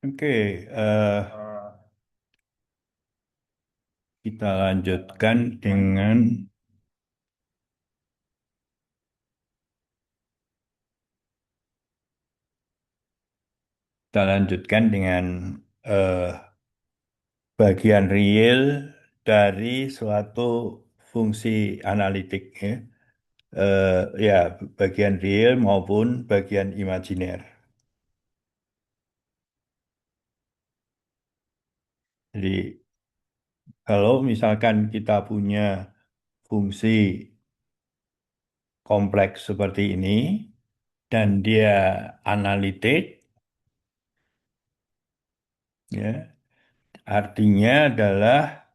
Oke, kita lanjutkan dengan kita lanjutkan dengan eh, bagian real dari suatu fungsi analitik ya. Ya, bagian real maupun bagian imajiner. Jadi kalau misalkan kita punya fungsi kompleks seperti ini dan dia analitik, ya, artinya adalah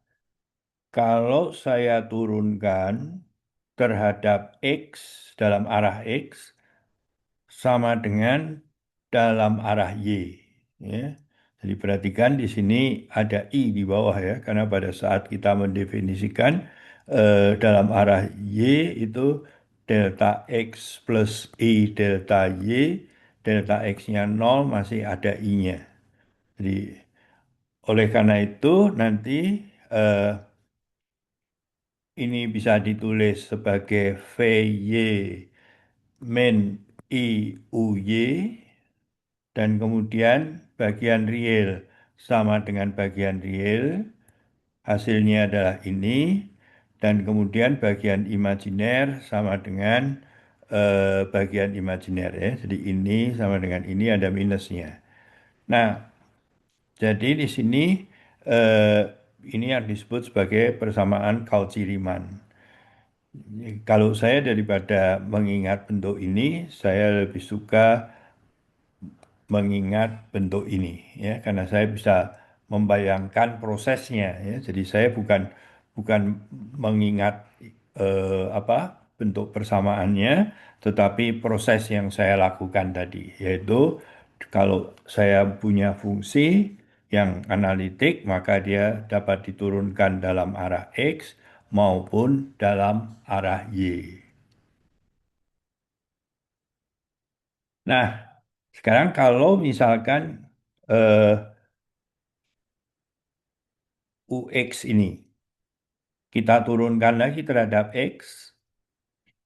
kalau saya turunkan terhadap X dalam arah X sama dengan dalam arah Y. Ya. Jadi perhatikan di sini ada I di bawah ya, karena pada saat kita mendefinisikan dalam arah Y itu delta X plus I delta Y, delta X-nya 0 masih ada I-nya. Jadi oleh karena itu nanti eh, ini bisa ditulis sebagai VY min I U Y dan kemudian bagian real sama dengan bagian real, hasilnya adalah ini, dan kemudian bagian imajiner sama dengan bagian imajiner ya. Jadi ini sama dengan ini ada minusnya. Nah, jadi di sini eh, ini yang disebut sebagai persamaan Cauchy-Riemann. Kalau saya daripada mengingat bentuk ini, saya lebih suka mengingat bentuk ini ya, karena saya bisa membayangkan prosesnya ya. Jadi saya bukan bukan mengingat apa bentuk persamaannya, tetapi proses yang saya lakukan tadi, yaitu kalau saya punya fungsi yang analitik maka dia dapat diturunkan dalam arah X maupun dalam arah Y. Nah, sekarang kalau misalkan eh, UX ini kita turunkan lagi terhadap X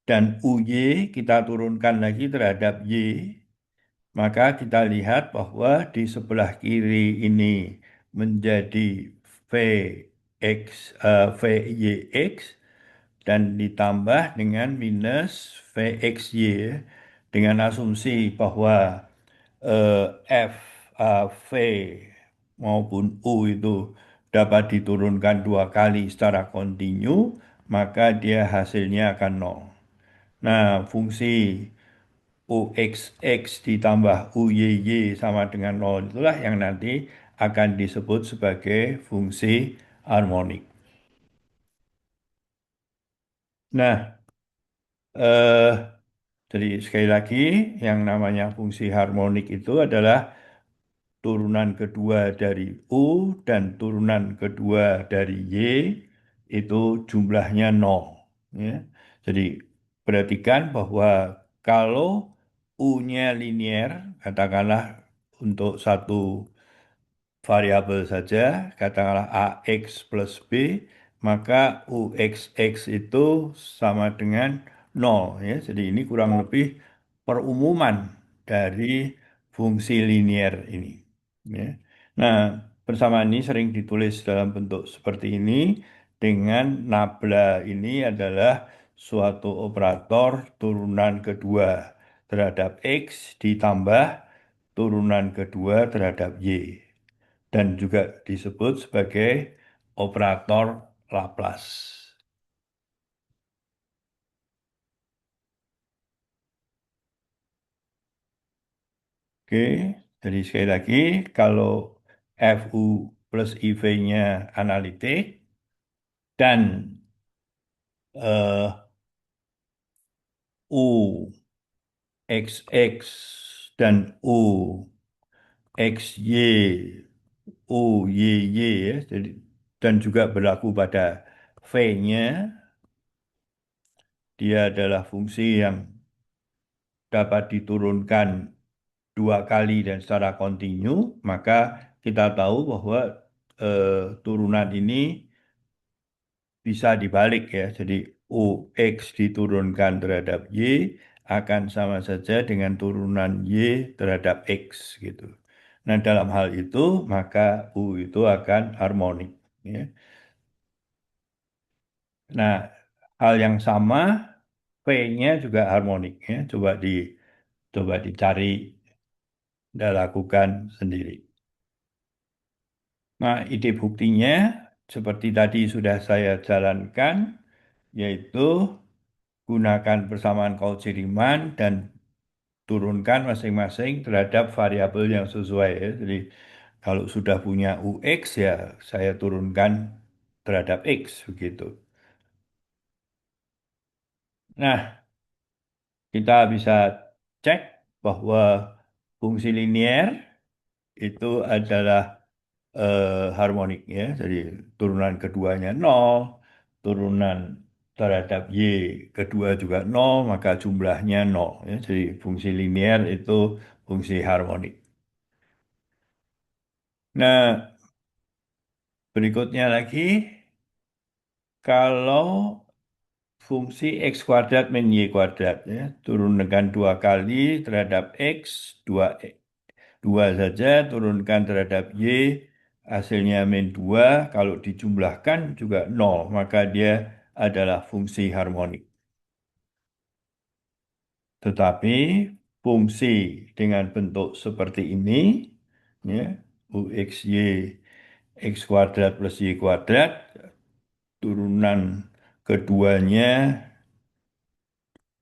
dan UY kita turunkan lagi terhadap Y, maka kita lihat bahwa di sebelah kiri ini menjadi VX, VYX dan ditambah dengan minus VXY ya, dengan asumsi bahwa F, V maupun U itu dapat diturunkan dua kali secara kontinu, maka dia hasilnya akan nol. Nah, fungsi UXX ditambah UYY sama dengan nol itulah yang nanti akan disebut sebagai fungsi harmonik. Nah, eh, jadi sekali lagi yang namanya fungsi harmonik itu adalah turunan kedua dari U dan turunan kedua dari Y itu jumlahnya nol. Ya. Jadi perhatikan bahwa kalau U-nya linier, katakanlah untuk satu variabel saja, katakanlah AX plus B, maka UXX itu sama dengan nol. Ya. Jadi ini kurang lebih perumuman dari fungsi linier ini. Ya. Nah, persamaan ini sering ditulis dalam bentuk seperti ini dengan nabla ini adalah suatu operator turunan kedua terhadap X ditambah turunan kedua terhadap Y dan juga disebut sebagai operator Laplace. Oke, jadi sekali lagi kalau FU plus IV-nya analitik dan eh, U XX dan U XY U YY ya, jadi dan juga berlaku pada V-nya, dia adalah fungsi yang dapat diturunkan dua kali dan secara kontinu, maka kita tahu bahwa turunan ini bisa dibalik ya. Jadi UX diturunkan terhadap Y akan sama saja dengan turunan Y terhadap X gitu. Nah, dalam hal itu maka U itu akan harmonik ya. Nah, hal yang sama V-nya juga harmonik ya. Coba dicari dan lakukan sendiri. Nah, ide buktinya seperti tadi sudah saya jalankan, yaitu gunakan persamaan Cauchy-Riemann dan turunkan masing-masing terhadap variabel yang sesuai ya. Jadi kalau sudah punya UX ya saya turunkan terhadap X begitu. Nah, kita bisa cek bahwa fungsi linier itu adalah harmonik ya. Jadi turunan keduanya nol, turunan terhadap Y kedua juga nol, maka jumlahnya nol ya. Jadi fungsi linier itu fungsi harmonik. Nah, berikutnya lagi, kalau fungsi X kuadrat min Y kuadrat ya, turunkan dua kali terhadap X, dua saja, turunkan terhadap Y, hasilnya min 2, kalau dijumlahkan juga nol, maka dia adalah fungsi harmonik. Tetapi fungsi dengan bentuk seperti ini, ya, UXY X kuadrat plus Y kuadrat, turunan keduanya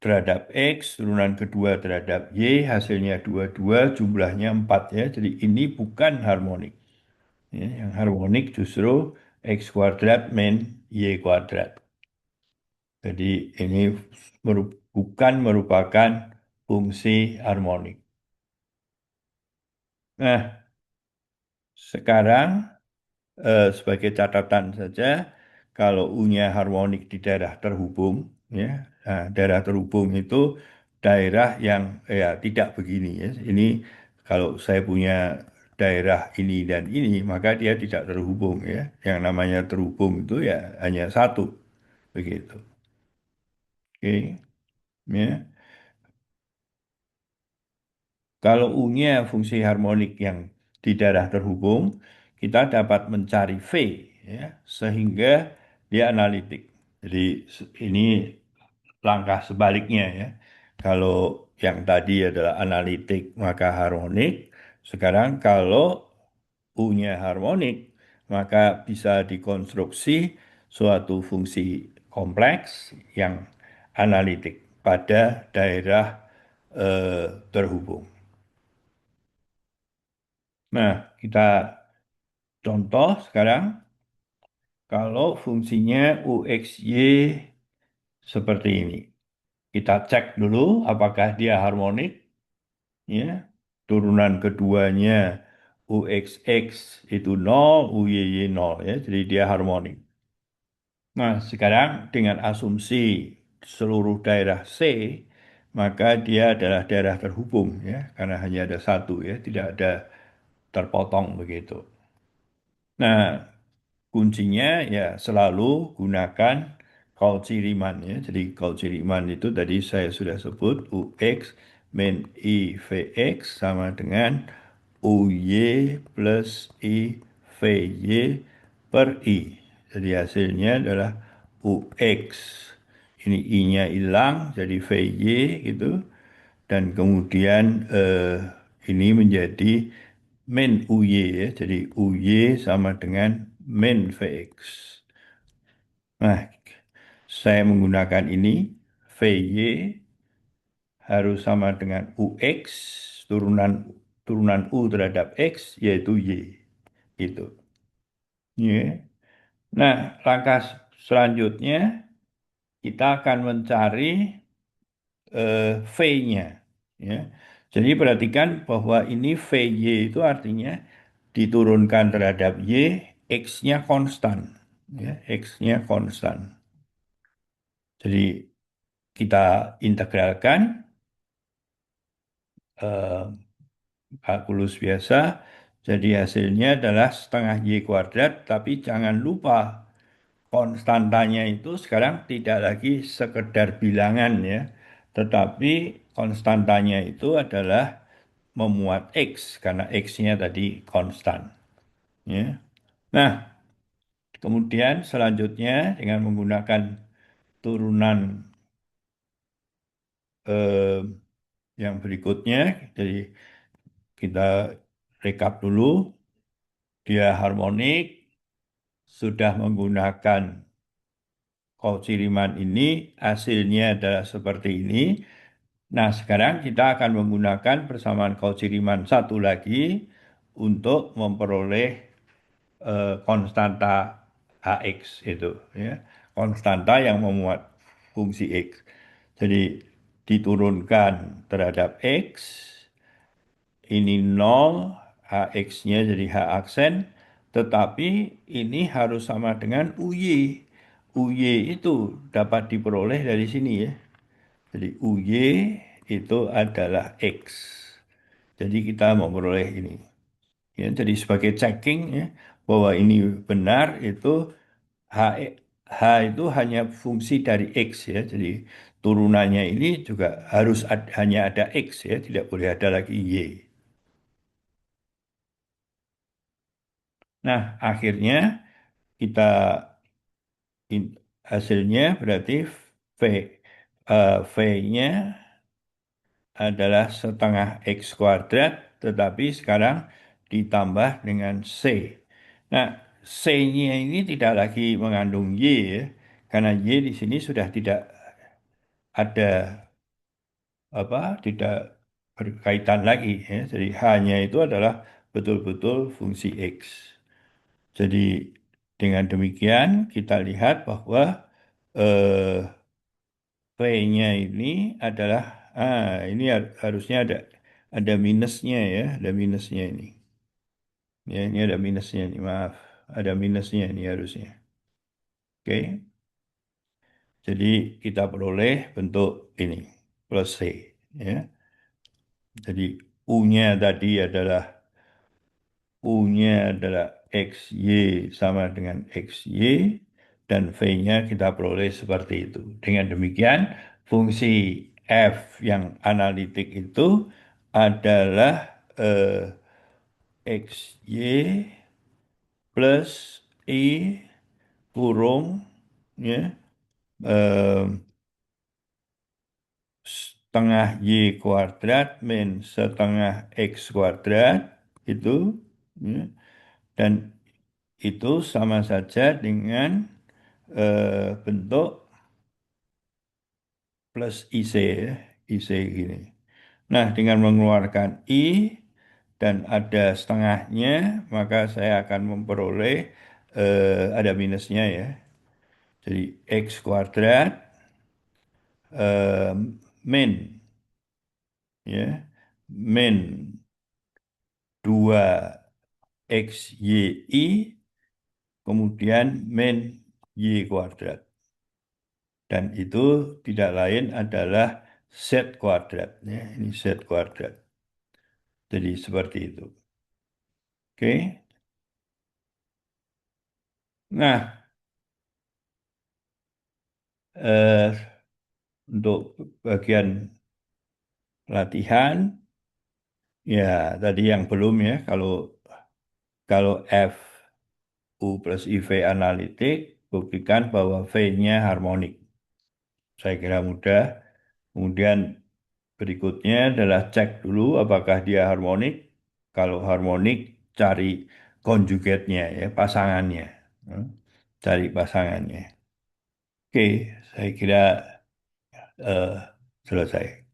terhadap X, turunan kedua terhadap Y, hasilnya dua-dua, jumlahnya 4 ya. Jadi ini bukan harmonik. Ya, yang harmonik justru X kuadrat min Y kuadrat. Jadi ini bukan merupakan fungsi harmonik. Nah, sekarang sebagai catatan saja, kalau U-nya harmonik di daerah terhubung, ya, nah, daerah terhubung itu daerah yang ya tidak begini ya. Ini kalau saya punya daerah ini dan ini, maka dia tidak terhubung ya. Yang namanya terhubung itu ya hanya satu, begitu. Oke, ya. Kalau U-nya fungsi harmonik yang di daerah terhubung, kita dapat mencari V, ya, sehingga dia analitik. Jadi ini langkah sebaliknya ya. Kalau yang tadi adalah analitik maka harmonik, sekarang kalau U-nya harmonik, maka bisa dikonstruksi suatu fungsi kompleks yang analitik pada daerah terhubung. Nah, kita contoh sekarang kalau fungsinya UXY seperti ini. Kita cek dulu apakah dia harmonik, ya. Turunan keduanya UXX itu nol, UYY nol, ya. Jadi dia harmonik. Nah, sekarang dengan asumsi seluruh daerah C, maka dia adalah daerah terhubung, ya, karena hanya ada satu, ya, tidak ada terpotong begitu. Nah, kuncinya ya selalu gunakan Cauchy-Riemann ya. Jadi Cauchy-Riemann itu tadi saya sudah sebut UX min I VX sama dengan UY plus I VY per I. Jadi hasilnya adalah UX. Ini I-nya hilang jadi VY gitu. Dan kemudian ini menjadi min UY ya. Jadi UY sama dengan min VX. Nah, saya menggunakan ini VY harus sama dengan UX turunan turunan U terhadap X yaitu Y. Itu. Ya. Nah, langkah selanjutnya kita akan mencari V-nya. Ya. Jadi perhatikan bahwa ini VY itu artinya diturunkan terhadap Y, X-nya konstan. Ya, X-nya konstan. Jadi kita integralkan, eh, kalkulus biasa. Jadi hasilnya adalah setengah Y kuadrat, tapi jangan lupa konstantanya itu sekarang tidak lagi sekedar bilangan ya, tetapi konstantanya itu adalah memuat X, karena X-nya tadi konstan. Ya. Nah, kemudian selanjutnya dengan menggunakan turunan eh, yang berikutnya, jadi kita rekap dulu, dia harmonik, sudah menggunakan Cauchy-Riemann ini, hasilnya adalah seperti ini. Nah, sekarang kita akan menggunakan persamaan Cauchy-Riemann satu lagi untuk memperoleh konstanta Hx itu, ya. Konstanta yang memuat fungsi X. Jadi diturunkan terhadap X, ini nol, Hx-nya jadi H aksen, tetapi ini harus sama dengan UY. UY itu dapat diperoleh dari sini ya. Jadi UY itu adalah X. Jadi kita memperoleh ini. Ya, jadi sebagai checking ya, bahwa ini benar itu H, H itu hanya fungsi dari X ya. Jadi turunannya ini juga harus hanya ada X ya, tidak boleh ada lagi Y. Nah, akhirnya kita hasilnya berarti V. V-nya adalah setengah X kuadrat, tetapi sekarang ditambah dengan C. Nah, C-nya ini tidak lagi mengandung Y ya, karena Y di sini sudah tidak ada tidak berkaitan lagi ya. Jadi hanya itu adalah betul-betul fungsi X. Jadi dengan demikian kita lihat bahwa eh, P-nya ini adalah ini harusnya ada minusnya ya, ada minusnya ini. Ya, ini ada minusnya ini, maaf. Ada minusnya ini harusnya. Oke. Jadi kita peroleh bentuk ini plus C ya. Jadi U-nya tadi adalah U-nya adalah XY sama dengan XY dan V-nya kita peroleh seperti itu. Dengan demikian, fungsi F yang analitik itu adalah XY plus I kurung ya, eh, setengah Y kuadrat min setengah X kuadrat itu ya. Dan itu sama saja dengan bentuk plus IC ya, IC gini. Nah, dengan mengeluarkan I dan ada setengahnya, maka saya akan memperoleh ada minusnya ya. Jadi X kuadrat eh, min ya, min 2XYI kemudian min Y kuadrat. Dan itu tidak lain adalah Z kuadrat. Ya, ini Z kuadrat. Jadi seperti itu. Oke. Nah, eh, untuk bagian latihan, ya tadi yang belum ya, kalau F U plus IV analitik, buktikan bahwa V-nya harmonik. Saya kira mudah. Kemudian berikutnya adalah cek dulu apakah dia harmonik. Kalau harmonik, cari konjugatnya ya, pasangannya. Hmm. Cari pasangannya. Oke, saya kira eh, selesai.